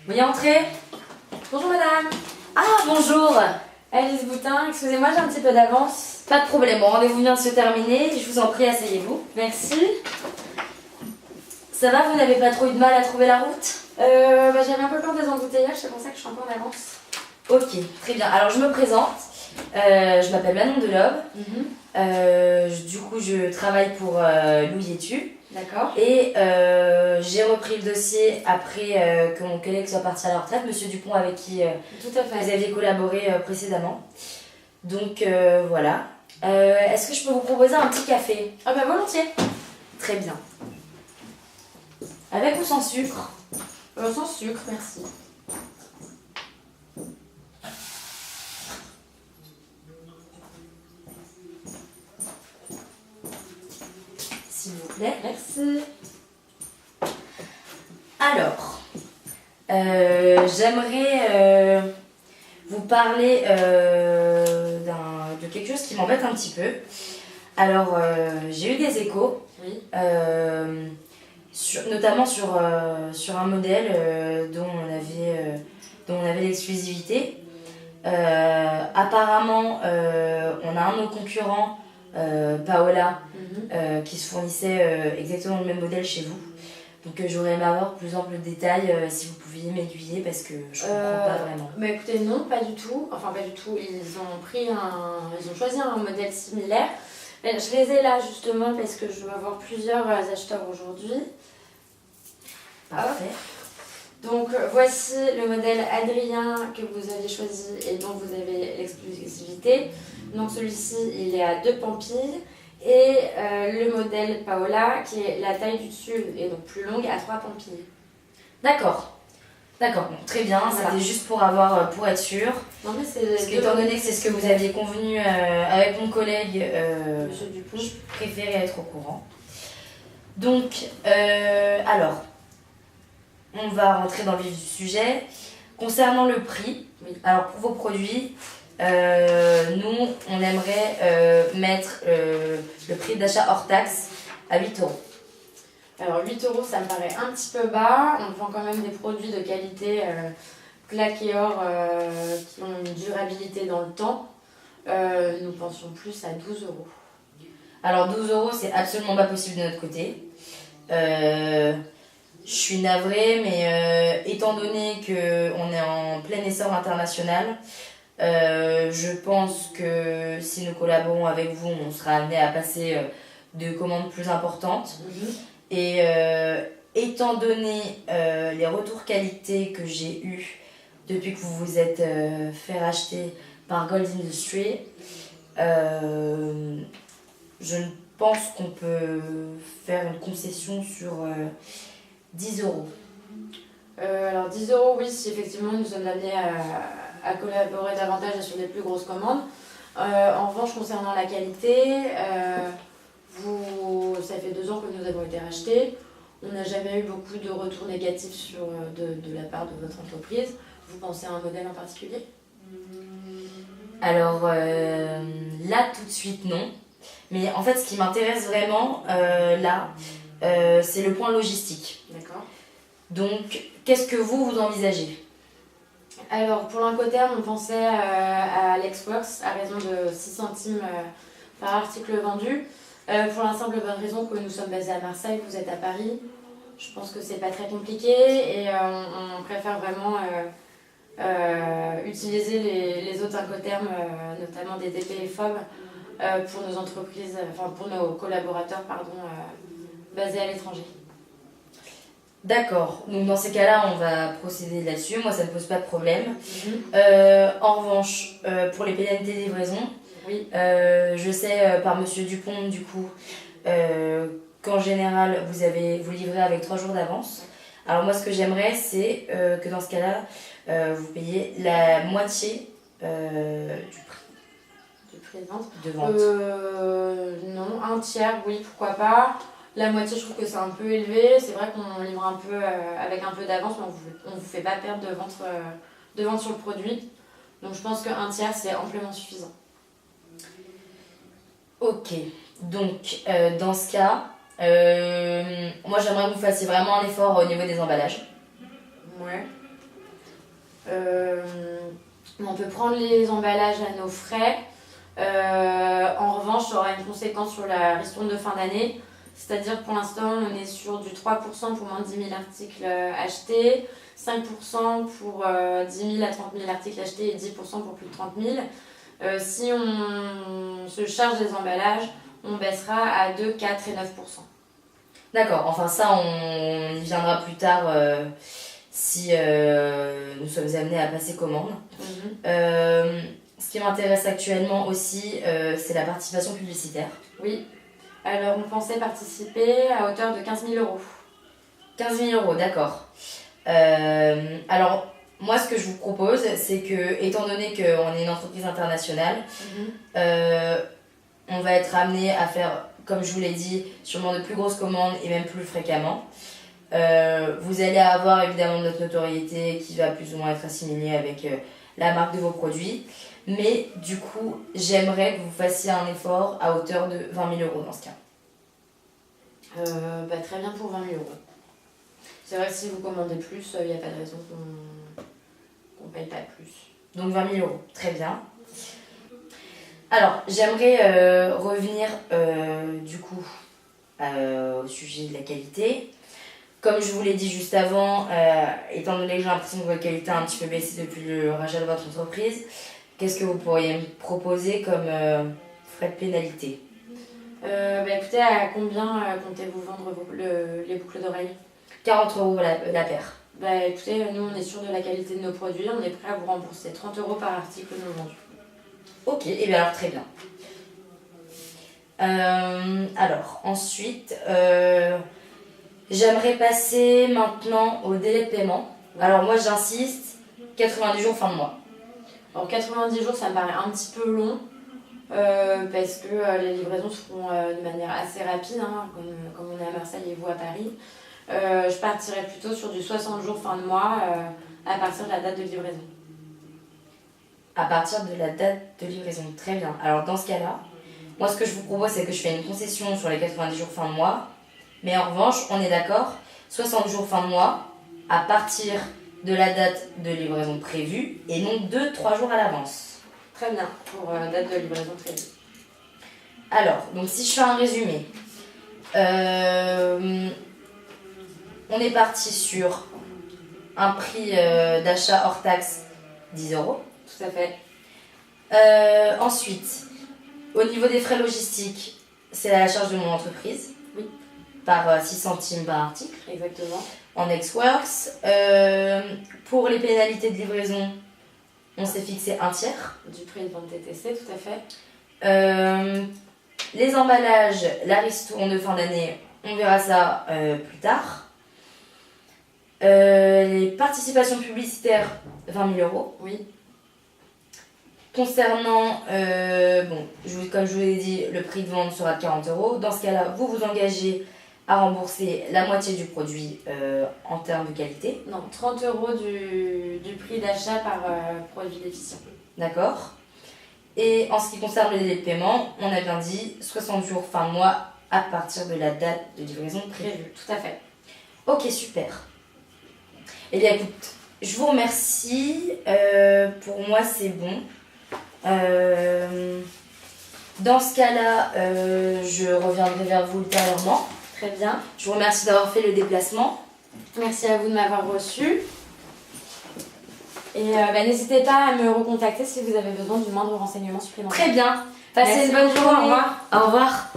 Veuillez entrer. Bonjour madame. Ah, bonjour. Alice Boutin, excusez-moi, j'ai un petit peu d'avance. Pas de problème, mon rendez-vous vient de se terminer. Je vous en prie, asseyez-vous. Merci. Ça va, vous n'avez pas trop eu de mal à trouver la route? J'avais un peu peur des embouteillages, c'est pour ça que je suis un peu en avance. Ok, très bien. Alors, je me présente. Je m'appelle Manon Delobe. Du coup, je travaille pour Louis Tu. D'accord. Et j'ai repris le dossier après que mon collègue soit parti à la retraite, Monsieur Dupont, avec qui Tout à fait. vous aviez collaboré précédemment. Donc voilà. Est-ce que je peux vous proposer un petit café? Ah bah volontiers. Très bien. Avec ou sans sucre? Sans sucre, merci. S'il vous plaît. Merci. Alors, j'aimerais vous parler de quelque chose qui m'embête un petit peu. Alors, j'ai eu des échos, Oui. notamment sur un modèle dont on avait l'exclusivité. Apparemment, on a un de nos concurrents, Paola, qui se fournissait exactement le même modèle chez vous. Donc j'aurais aimé avoir plus ample détails si vous pouviez m'aiguiller parce que je comprends pas vraiment. Mais écoutez, non, pas du tout. Enfin, pas du tout. Ils ont choisi un modèle similaire. Mais je les ai là justement parce que je vais avoir plusieurs acheteurs aujourd'hui. Parfait. Donc voici le modèle Adrien que vous avez choisi et dont vous avez l'exclusivité. Donc celui-ci il est à 2 pampilles et le modèle Paola qui est la taille du dessus et donc plus longue à 3 pampilles. D'accord. D'accord, bon, très bien, Voilà. C'était juste pour être sûr. Non mais c'est Parce qu'étant donné que c'est ce que vous aviez convenu avec mon collègue, Monsieur Dupont. je préférais être au courant. Donc, alors, on va rentrer dans le vif du sujet. Concernant le prix, Oui. alors pour vos produits, nous, on aimerait mettre le prix d'achat hors taxe à 8 €. Alors 8 € ça me paraît un petit peu bas. On vend quand même des produits de qualité plaqué or qui ont une durabilité dans le temps. Nous pensions plus à 12 €. Alors 12 €, c'est absolument pas possible de notre côté. Je suis navrée, mais étant donné qu'on est en plein essor international, je pense que si nous collaborons avec vous, on sera amené à passer de commandes plus importantes. Et étant donné les retours qualité que j'ai eus depuis que vous vous êtes fait racheter par Gold Industry, je pense qu'on peut faire une concession sur 10 €. Alors 10 € oui, si effectivement nous sommes amenés à collaborer davantage sur des plus grosses commandes. En revanche concernant la qualité, ça fait 2 ans que nous avons été rachetés. On n'a jamais eu beaucoup de retours négatifs de la part de votre entreprise. Vous pensez à un modèle en particulier? Alors là, tout de suite, non. Mais en fait, ce qui m'intéresse vraiment là, c'est le point logistique. D'accord. Donc, qu'est-ce que vous envisagez? Alors pour l'Incoterm, on pensait à l'Exworks à raison de 6 centimes par article vendu. Pour la simple bonne raison que nous sommes basés à Marseille, vous êtes à Paris. Je pense que c'est pas très compliqué et on préfère vraiment utiliser les autres Incoterms, notamment des DP et FOB, pour nos entreprises, enfin pour nos collaborateurs basés à l'étranger. D'accord, donc dans ces cas-là, on va procéder là-dessus. Moi, ça ne pose pas de problème. En revanche, pour les pénalités de livraison, Oui. je sais par Monsieur Dupont, du coup, qu'en général, vous livrez avec 3 jours d'avance. Alors moi, ce que j'aimerais, c'est que dans ce cas-là, vous payez la moitié du prix Du prix de vente. de vente. Non, un tiers, oui, pourquoi pas. La moitié, je trouve que c'est un peu élevé. C'est vrai qu'on livre un peu avec un peu d'avance, mais on ne vous fait pas perdre de vente sur le produit. Donc je pense qu'un tiers, c'est amplement suffisant. Ok, donc dans ce cas, moi j'aimerais que vous fassiez vraiment un effort au niveau des emballages. Ouais. On peut prendre les emballages à nos frais. En revanche, ça aura une conséquence sur la ristourne de fin d'année. C'est-à-dire que pour l'instant, on est sur du 3% pour moins de 10 000 articles achetés, 5% pour 10 000 à 30 000 articles achetés et 10% pour plus de 30 000. Si on se charge des emballages, on baissera à 2, 4 et 9%. D'accord, enfin ça on y viendra plus tard si nous sommes amenés à passer commande. Ce qui m'intéresse actuellement aussi, c'est la participation publicitaire. Oui, alors on pensait participer à hauteur de 15 000 euros. 15 000 euros, d'accord. Alors, moi ce que je vous propose, c'est que, étant donné qu'on est une entreprise internationale, on va être amené à faire, comme je vous l'ai dit, sûrement de plus grosses commandes et même plus fréquemment. Vous allez avoir évidemment notre notoriété qui va plus ou moins être assimilée avec la marque de vos produits. Mais du coup, j'aimerais que vous fassiez un effort à hauteur de 20 000 euros dans ce cas. Très bien pour 20 000 euros. C'est vrai que si vous commandez plus, il n'y a pas de raison qu'on ne paye pas plus. Donc 20 000 euros, très bien. Alors, j'aimerais revenir du coup au sujet de la qualité. Comme je vous l'ai dit juste avant, étant donné que j'ai l'impression que votre qualité a un petit peu baissé depuis le rachat de votre entreprise, qu'est-ce que vous pourriez me proposer comme frais de pénalité? Écoutez, à combien comptez-vous vendre les boucles d'oreilles? 40 euros la paire. Écoutez, nous on est sûr de la qualité de nos produits, on est prêt à vous rembourser 30 euros par article non vendu. Ok, et bien alors très bien. Alors, ensuite, j'aimerais passer maintenant au délai de paiement. Alors moi j'insiste, 90 jours fin de mois. Alors 90 jours ça me paraît un petit peu long parce que les livraisons se font de manière assez rapide, hein, comme on est à Marseille et vous à Paris. Je partirais plutôt sur du 60 jours fin de mois à partir de la date de livraison. À partir de la date de livraison, très bien. Alors dans ce cas-là, moi ce que je vous propose c'est que je fais une concession sur les 90 jours fin de mois. Mais en revanche, on est d'accord, 60 jours fin de mois à partir de la date de livraison prévue et non 2-3 jours à l'avance. Très bien, pour date de livraison prévue. Alors, donc si je fais un résumé, on est parti sur un prix d'achat hors taxe 10 euros. Tout à fait. Ensuite, au niveau des frais logistiques, c'est à la charge de mon entreprise. Oui. Par 6 centimes par article. Exactement. En Xworks. Pour les pénalités de livraison, on s'est fixé un tiers. Du prix de vente TTC, tout à fait. Les emballages, la ristourne de fin d'année, on verra ça plus tard. Les participations publicitaires, 20 000 euros. Oui. Concernant, comme je vous l'ai dit, le prix de vente sera de 40 euros. Dans ce cas-là, vous vous engagez à rembourser la moitié du produit en termes de qualité. Non, 30 euros du prix d'achat par produit déficient. D'accord. Et en ce qui concerne le délai de paiement, on a bien dit 60 jours fin de mois à partir de la date de livraison prévue. Tout à fait. Ok, super. Eh bien écoute, je vous remercie. Pour moi, c'est bon. Dans ce cas-là, je reviendrai vers vous ultérieurement. Très bien. Je vous remercie d'avoir fait le déplacement. Merci à vous de m'avoir reçu. Et n'hésitez pas à me recontacter si vous avez besoin du moindre renseignement supplémentaire. Très bien. Passez une bonne journée. Au revoir. Au revoir.